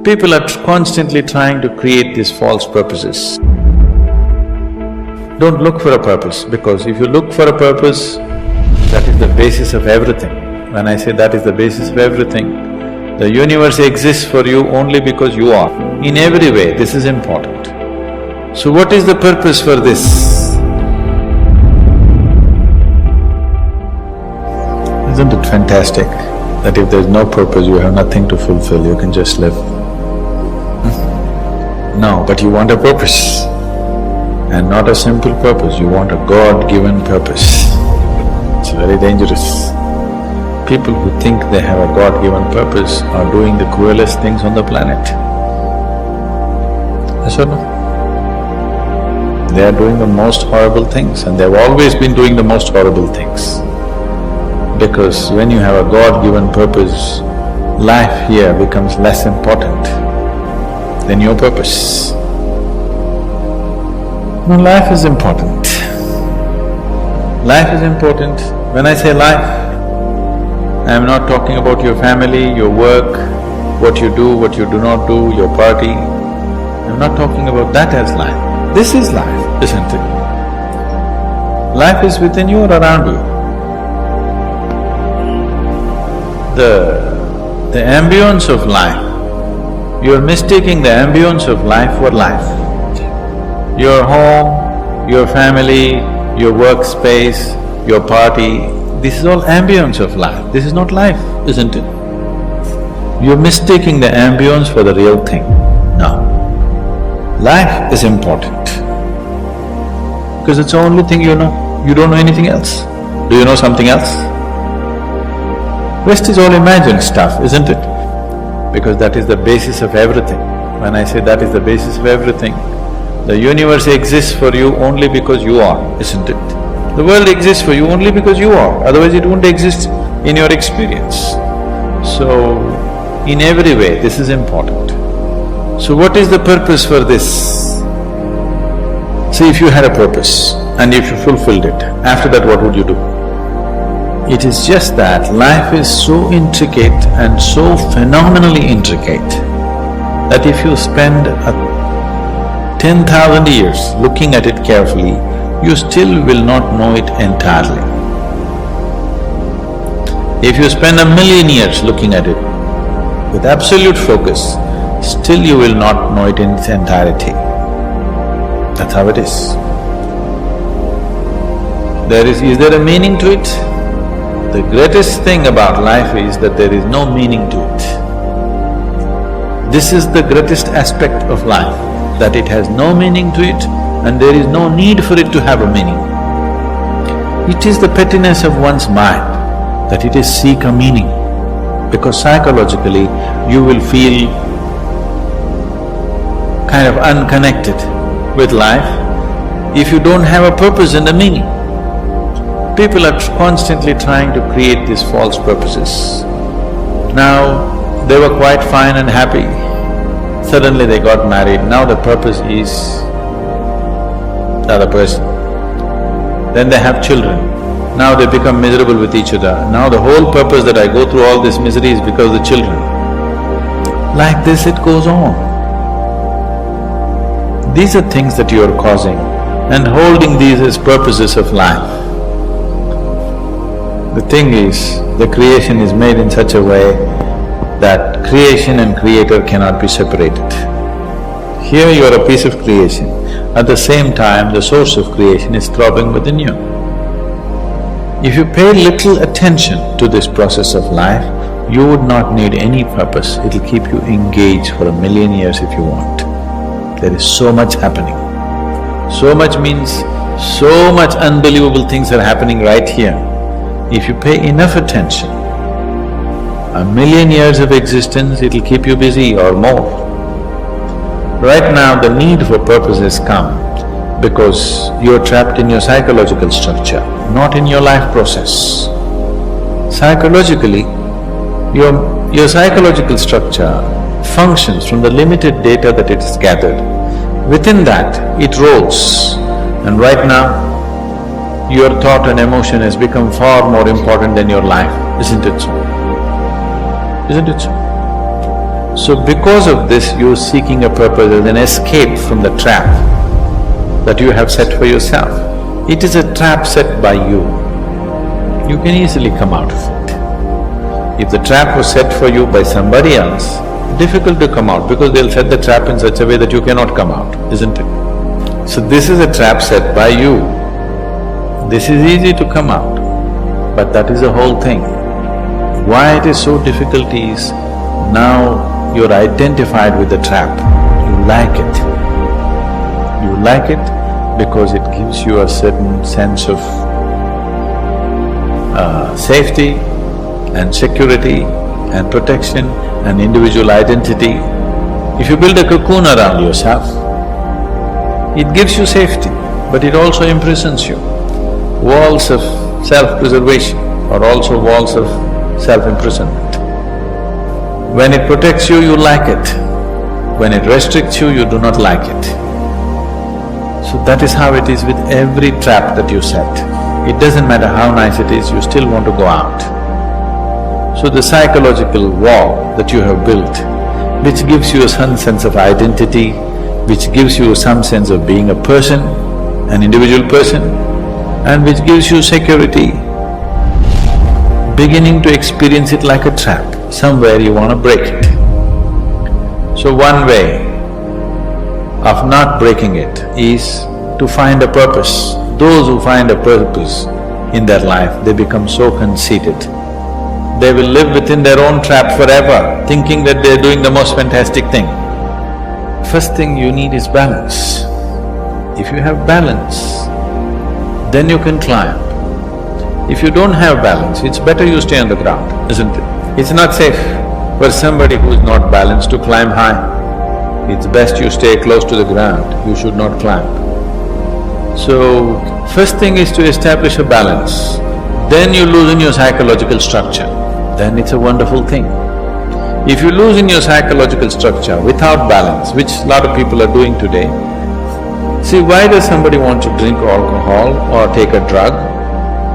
People are constantly trying to create these false purposes. Don't look for a purpose, because if you look for a purpose, that is the basis of everything. When I say that is the basis of everything, the universe exists for you only because you are. In every way, this is important. So what is the purpose for this? Isn't it fantastic that if there's no purpose, you have nothing to fulfill, you can just live? No, but you want a purpose. And not a simple purpose, you want a God-given purpose. It's very dangerous. People who think they have a God-given purpose are doing the cruelest things on the planet. Yes or no? They are doing the most horrible things, and they've always been doing the most horrible things. Because when you have a God-given purpose, life here becomes less important than your purpose. No, life is important. Life is important. When I say life, I am not talking about your family, your work, what you do not do, your party. I'm not talking about that as life. This is life, isn't it? Life is within you or around you. The ambience of life, you're mistaking the ambience of life for life. Your home, your family, your workspace, your party, this is all ambience of life. This is not life, isn't it? You're mistaking the ambience for the real thing. No. Life is important because it's the only thing you know. You don't know anything else. Do you know something else? Rest is all imagined stuff, isn't it? Because that is the basis of everything. When I say that is the basis of everything, the universe exists for you only because you are, isn't it? The world exists for you only because you are, otherwise it won't exist in your experience. So, in every way, this is important. So what is the purpose for this? See, if you had a purpose and if you fulfilled it, after that what would you do? It is just that life is so intricate and so phenomenally intricate that if you spend 10,000 years looking at it carefully, you still will not know it entirely. If you spend 1,000,000 years looking at it with absolute focus, still you will not know it in its entirety. That's how it is. Is there a meaning to it? The greatest thing about life is that there is no meaning to it. This is the greatest aspect of life, that it has no meaning to it and there is no need for it to have a meaning. It is the pettiness of one's mind that it is seek a meaning, because psychologically you will feel kind of unconnected with life if you don't have a purpose and a meaning. People are constantly trying to create these false purposes. Now, they were quite fine and happy, suddenly they got married, now the purpose is the other person. Then they have children, now they become miserable with each other. Now the whole purpose that I go through all this misery is because of the children. Like this it goes on. These are things that you are causing and holding these as purposes of life. The thing is, the creation is made in such a way that creation and creator cannot be separated. Here you are a piece of creation, at the same time the source of creation is throbbing within you. If you pay little attention to this process of life, you would not need any purpose, it'll keep you engaged for 1,000,000 years if you want. There is so much happening. So much means so much unbelievable things are happening right here. If you pay enough attention, 1,000,000 years of existence, it'll keep you busy or more. Right now, the need for purpose has come because you're trapped in your psychological structure, not in your life process. Psychologically, your psychological structure functions from the limited data that it has gathered. Within that, it rolls, and right now, your thought and emotion has become far more important than your life, isn't it so? Isn't it so? So because of this, you're seeking a purpose as an escape from the trap that you have set for yourself. It is a trap set by you. You can easily come out of it. If the trap was set for you by somebody else, difficult to come out because they'll set the trap in such a way that you cannot come out, isn't it? So this is a trap set by you. This is easy to come out, but that is the whole thing. Why it is so difficult is, now you're identified with the trap, you like it. You like it because it gives you a certain sense of safety and security and protection and individual identity. If you build a cocoon around yourself, it gives you safety, but it also imprisons you. Walls of self-preservation are also walls of self-imprisonment. When it protects you, you like it. When it restricts you, you do not like it. So that is how it is with every trap that you set. It doesn't matter how nice it is, you still want to go out. So the psychological wall that you have built, which gives you some sense of identity, which gives you some sense of being a person, an individual person, and which gives you security, beginning to experience it like a trap, somewhere you want to break it. So one way of not breaking it is to find a purpose. Those who find a purpose in their life, they become so conceited. They will live within their own trap forever, thinking that they're doing the most fantastic thing. First thing you need is balance. If you have balance, then you can climb. If you don't have balance, it's better you stay on the ground, isn't it? It's not safe for somebody who is not balanced to climb high. It's best you stay close to the ground, you should not climb. So, first thing is to establish a balance. Then you loosen your psychological structure, then it's a wonderful thing. If you loosen your psychological structure without balance, which a lot of people are doing today, see, why does somebody want to drink alcohol or take a drug?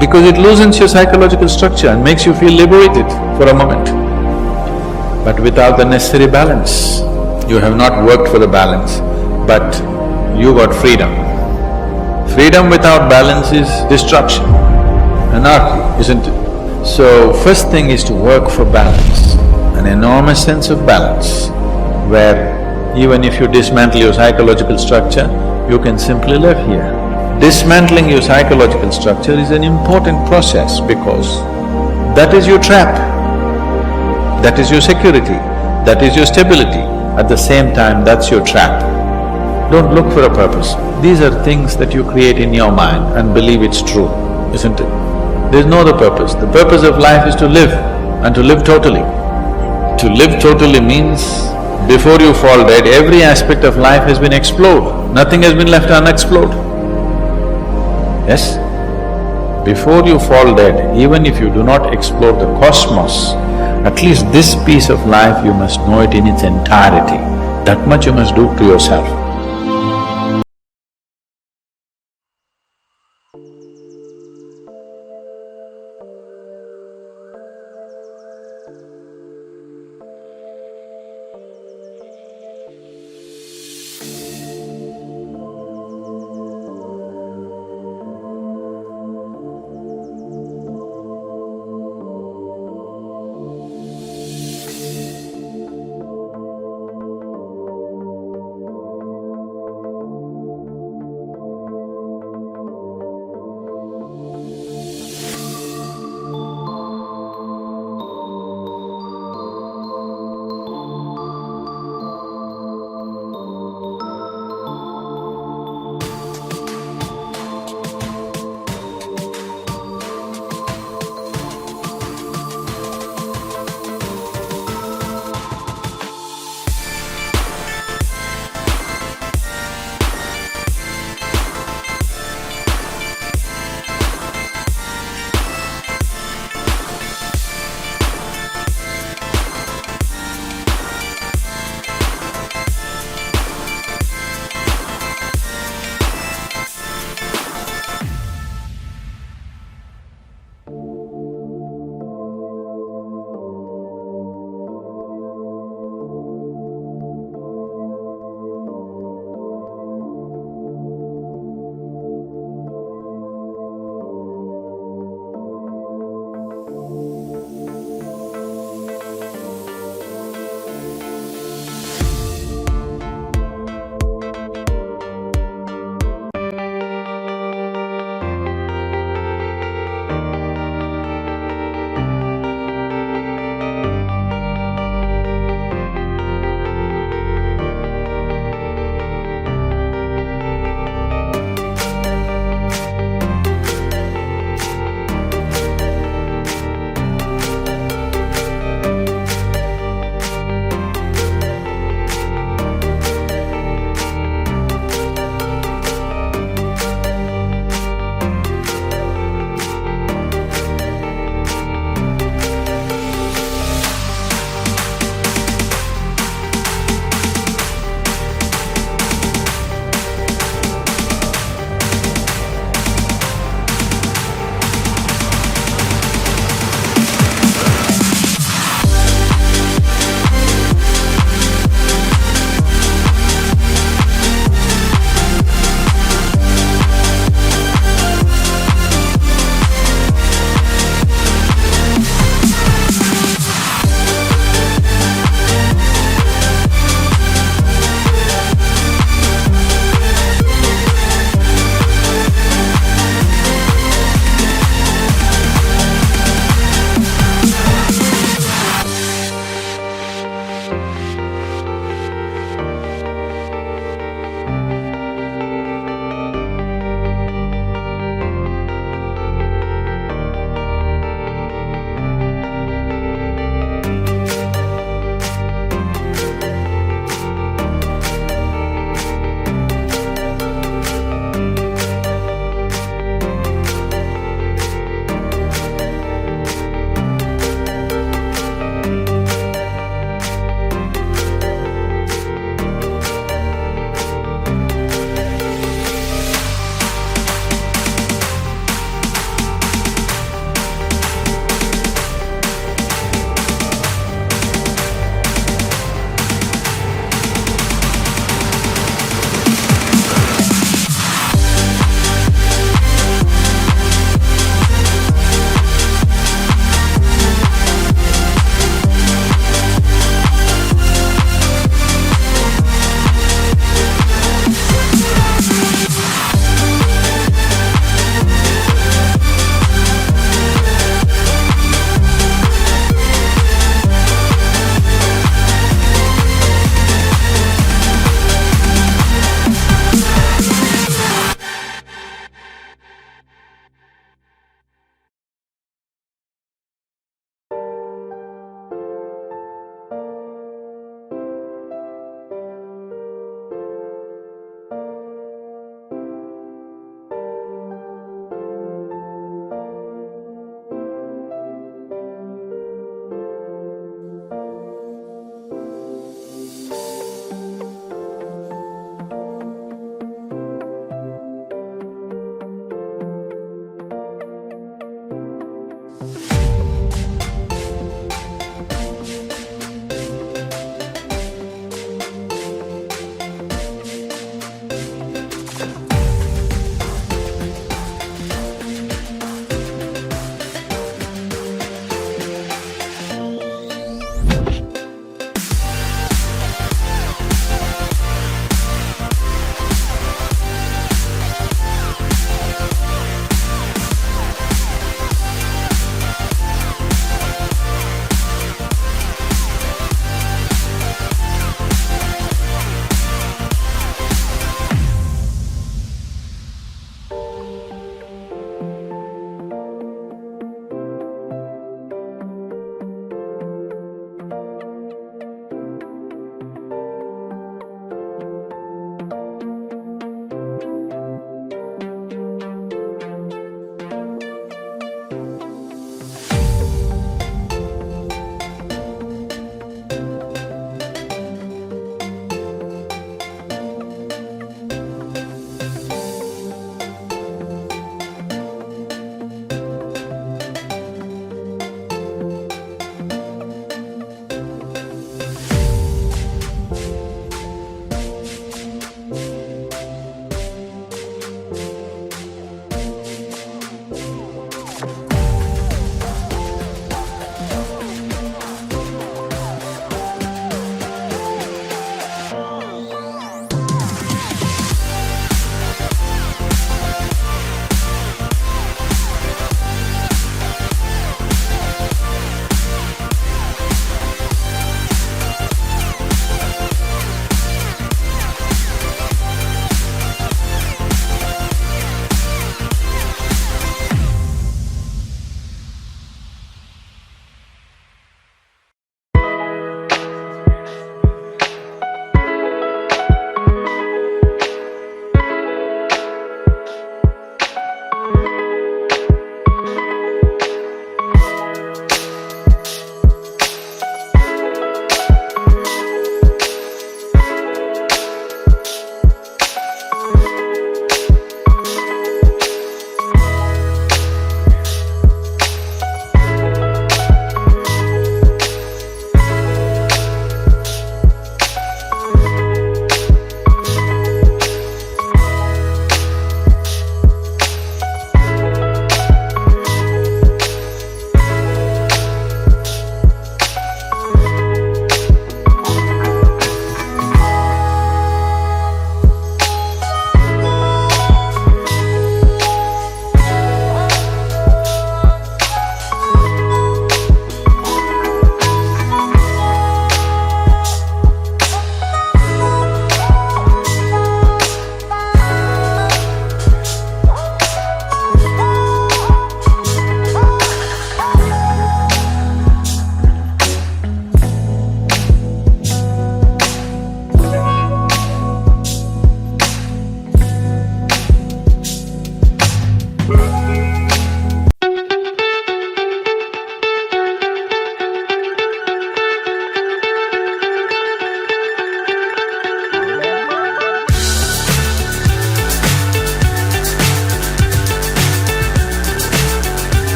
Because it loosens your psychological structure and makes you feel liberated for a moment. But without the necessary balance, you have not worked for the balance, but you got freedom. Freedom without balance is destruction, anarchy, isn't it? So, first thing is to work for balance, an enormous sense of balance, where even if you dismantle your psychological structure, you can simply live here. Dismantling your psychological structure is an important process because that is your trap, that is your security, that is your stability. At the same time, that's your trap. Don't look for a purpose. These are things that you create in your mind and believe it's true, isn't it? There's no other purpose. The purpose of life is to live and to live totally. To live totally means before you fall dead, every aspect of life has been explored. Nothing has been left unexplored. Yes? Before you fall dead, even if you do not explore the cosmos, at least this piece of life you must know it in its entirety. That much you must do to yourself.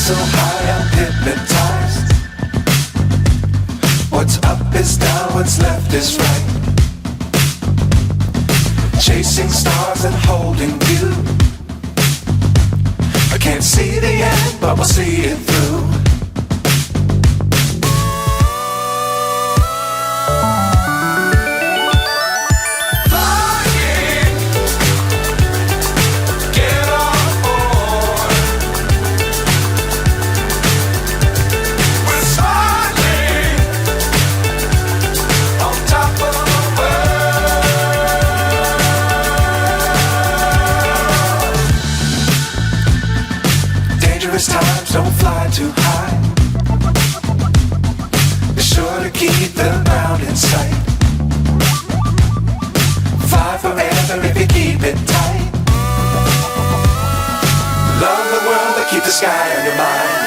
so high I'm hypnotized. What's up is down, what's left is right. Chasing stars and holding you. I can't see the end, but we'll see it through. Times don't fly too high. Be sure to keep the ground in sight. Fly forever if you keep it tight. Love the world but keep the sky on your mind.